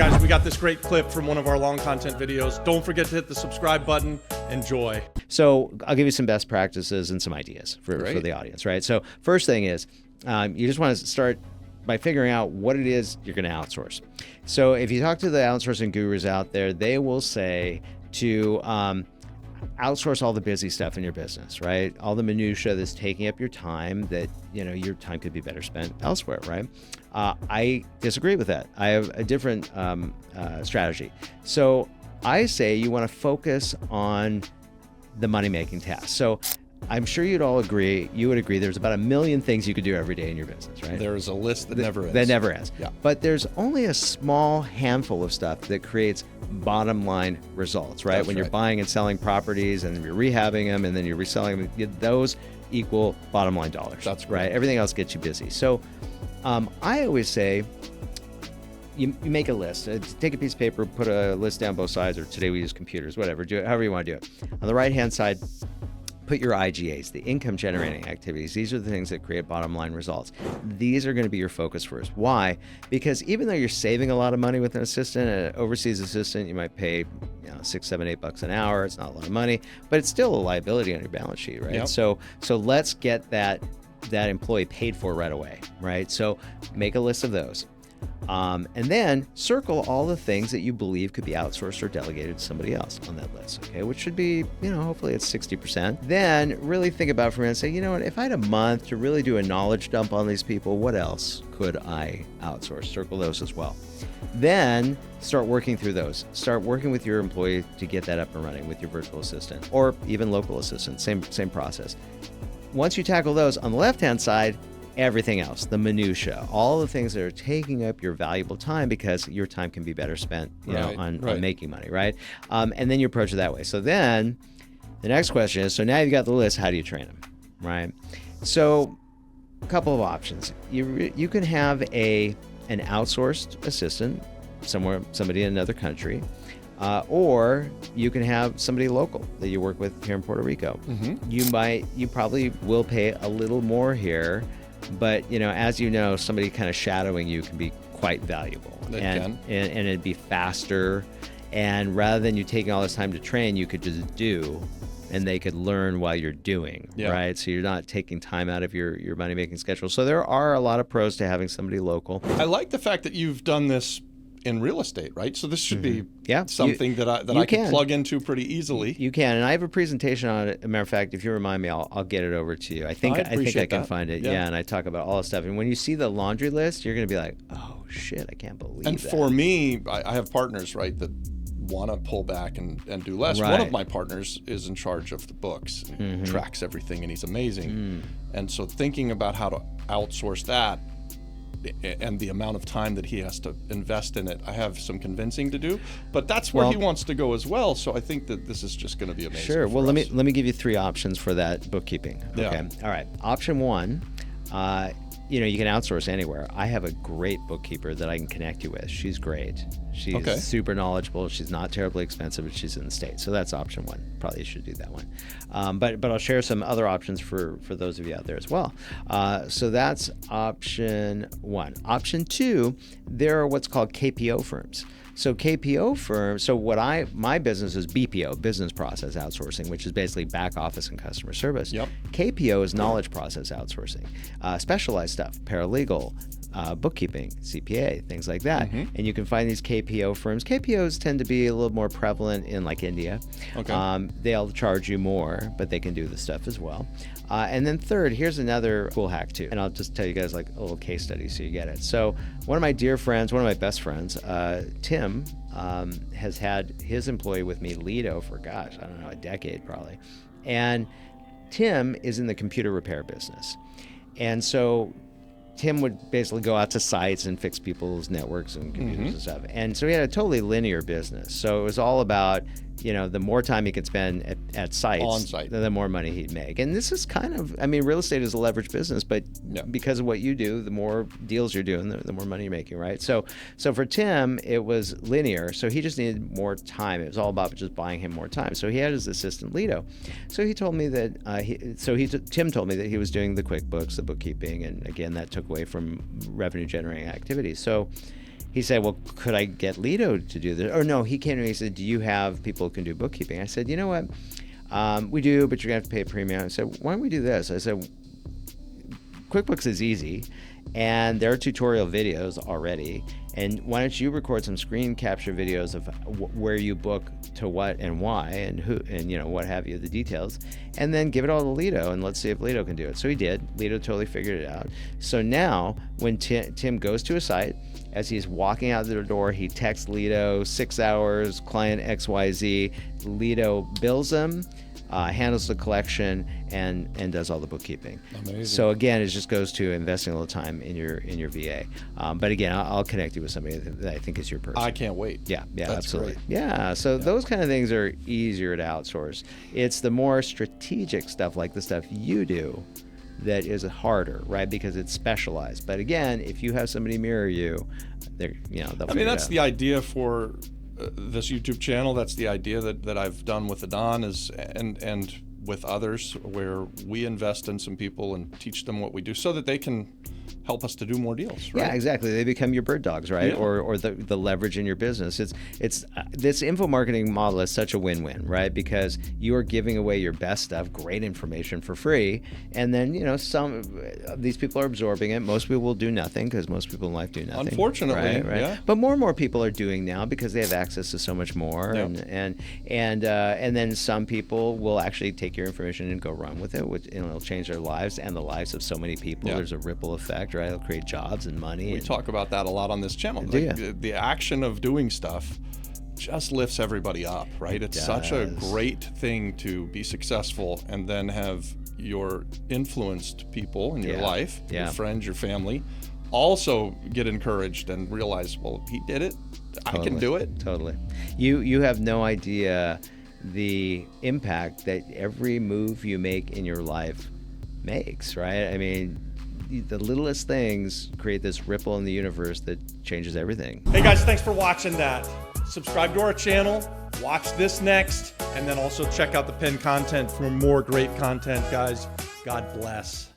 guys, we got this great clip from one of our long content videos. Don't forget to hit the subscribe button. Enjoy. So I'll give you some best practices and some ideas for the audience, right? So first thing is you just want to start by figuring out what it is you're going to outsource. So if you talk to the outsourcing gurus out there, they will say to outsource all the busy stuff in your business, right? All the minutia that's taking up your time that, your time could be better spent elsewhere, right? I disagree with that. I have a different strategy. So I say you want to focus on the money-making tasks. So I'm sure you would agree there's about 1 million things you could do every day in your business, right? There is a list that never ends. That never ends. Yeah. But there's only a small handful of stuff that creates bottom line results, right? When you're buying and selling properties and you're rehabbing them and then you're reselling them, those equal bottom line dollars. That's right. Everything else gets you busy. So I always say, you make a list. Take a piece of paper, put a list down both sides, or today we use computers, whatever. Do it however you want to do it. On the right-hand side, put your IGAs, the income generating activities. These are the things that create bottom line results. These are going to be your focus first. Why? Because even though you're saving a lot of money with an assistant, an overseas assistant, you might pay $6, $7, $8 an hour. It's not a lot of money, but it's still a liability on your balance sheet, right? Yep. So let's get that employee paid for right away, right? So make a list of those. And then circle all the things that you believe could be outsourced or delegated to somebody else on that list, okay? Which should be, hopefully it's 60%. Then really think about it for a minute and say, you know what, if I had a month to really do a knowledge dump on these people, what else could I outsource? Circle those as well. Then start working through those. Start working with your employee to get that up and running with your virtual assistant or even local assistant, same process. Once you tackle those, on the left-hand side, everything else, the minutia, all the things that are taking up your valuable time, because your time can be better spent, on making money, right? And then you approach it that way. So then the next question is, so now you've got the list, how do you train them, right? So a couple of options. You can have an outsourced assistant somebody in another country, or you can have somebody local that you work with here in Puerto Rico. Mm-hmm. You probably will pay a little more here, but as somebody kind of shadowing you can be quite valuable. And it'd be faster. And rather than you taking all this time to train, you could just do, and they could learn while you're doing, right? So you're not taking time out of your money-making schedule. So there are a lot of pros to having somebody local. I like the fact that you've done this in real estate, right? So this should be something that I can plug into pretty easily. You can, and I have a presentation on it. As a matter of fact, if you remind me, I'll get it over to you. I think I can find it. Yeah, and I talk about all the stuff. And when you see the laundry list, you're going to be like, oh shit, I can't believe that. And for me, I have partners, right, that want to pull back and do less. Right. One of my partners is in charge of the books, and tracks everything, and he's amazing. And so thinking about how to outsource that and the amount of time that he has to invest in it, I have some convincing to do, but that's where he wants to go as well. So I think that this is just going to be amazing. Sure. Well, let me give you 3 options for that bookkeeping. Okay. Yeah. All right. Option 1, you can outsource anywhere. I have a great bookkeeper that I can connect you with. She's great. She's super knowledgeable. She's not terribly expensive, but she's in the States. So that's option 1. Probably should do that one. But I'll share some other options for those of you out there as well. So that's option 1. Option 2, there are what's called KPO firms. So KPO firms, my business is BPO, business process outsourcing, which is basically back office and customer service. Yep. KPO is knowledge process outsourcing, specialized stuff, paralegal, bookkeeping, CPA, things like that. And you can find these KPO firms. KPOs tend to be a little more prevalent in like India. Okay. They'll charge you more, but they can do the stuff as well. And then third, here's another cool hack too. And I'll just tell you guys like a little case study so you get it. So one of my dear friends, one of my best friends, Tim, has had his employee with me, Lido, for a decade probably. And Tim is in the computer repair business. And so Tim would basically go out to sites and fix people's networks and computers and stuff. And so he had a totally linear business. So it was all about, the more time he could spend at sites, on-site, the more money he'd make. And this is kind of, real estate is a leveraged business, but because of what you do, the more deals you're doing, the more money you're making, right? So for Tim, it was linear. So he just needed more time. It was all about just buying him more time. So he had his assistant, Lido. So he told me that, Tim told me that he was doing the QuickBooks, the bookkeeping, and again, that took away from revenue generating activities. So he said, well, could I get Lido to do this? Or no, he came to me and said, do you have people who can do bookkeeping? I said, you know what? We do, but you're going to have to pay a premium. I said, why don't we do this? I said, QuickBooks is easy, and there are tutorial videos already. And why don't you record some screen capture videos of where you book to what and why and who and what have you, the details, and then give it all to Lido and let's see if Lido can do it. So he did. Lido totally figured it out. So now when Tim goes to a site, as he's walking out the door, he texts Lido, 6 hours, client XYZ. Lido bills him, handles the collection, and does all the bookkeeping. Amazing. So again, it just goes to investing a little time in your VA. But again, I'll connect you with somebody that I think is your person. I can't wait. Yeah, That's absolutely. great. Yeah, so those kind of things are easier to outsource. It's the more strategic stuff, like the stuff you do, that is harder, right? Because it's specialized. But again, if you have somebody mirror you, they'll I mean, that's the idea for this YouTube channel. That's the idea that I've done with the Don and with others, where we invest in some people and teach them what we do so that they can help us to do more deals, right? Yeah, exactly. They become your bird dogs, right? Yeah. Or the leverage in your business. It's this info marketing model is such a win-win, right? Because you are giving away your best stuff, great information for free, and then some of these people are absorbing it. Most people will do nothing because most people in life do nothing. Unfortunately, right? yeah. But more and more people are doing now because they have access to so much more, Yeah. and then some people will actually take your information and go run with it, which it'll change their lives and the lives of so many people. Yeah. There's a ripple effect, right? It'll create jobs and money. We talk about that a lot on this channel. Do Like, ya? the action of doing stuff just lifts everybody up, right? It's such a does. great thing to be successful and then have your influenced people in your Yeah. life, Yeah. your friends, your family, also get encouraged and realize, well, he did it. I can do it. Totally. You have no idea the impact that every move you make in your life makes, right? I mean, the littlest things create this ripple in the universe that changes everything. Hey guys, thanks for watching that. Subscribe to our channel, watch this next, and then also check out the pinned content for more great content, guys. God bless.